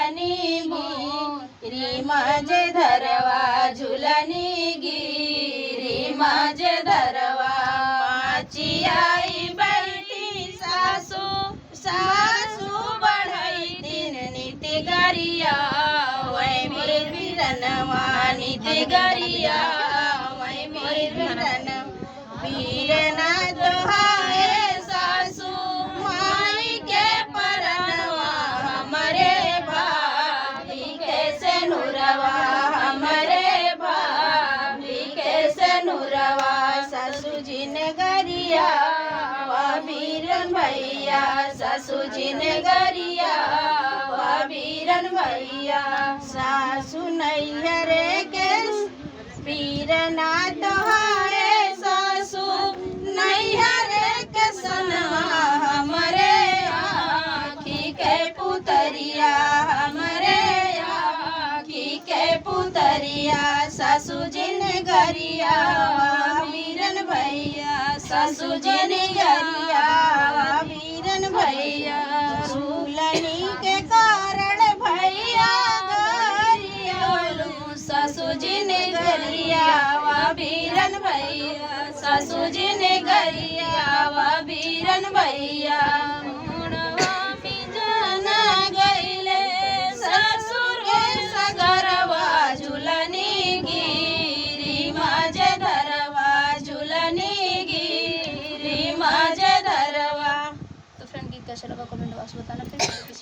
झुलनी गिरी माझे धरवा झुलनी गिरी माझे धरवा माची आई बैठी सासू सासू बढ़ाई दिन नीति गरिया वै मोर बिरनवा नीति गरिया वै मोर बिरन बीरना दोहाए सासू माई के परनवा हमरे भाभी कैसे नुरवा हमरे भाभी कैसे नुरवा सासू जी ने गरिया वा बीरन भैया सासू जी ने गरिया वा बीरन भैया सासू नैहरे के बीरना दोहाए सासू नैहरे के सनवा हमरे आँखी के पुतरिया हमरे आँखी के पुतरिया सासू जी ने गरिया बीरन भैया सासू जी ने गरिया बीरन भैया झूलनी के कारण भैया गरिया सासू जी ने गरिया वा बीरन भैया सासू जी ने गरिया वा बीरन भैया।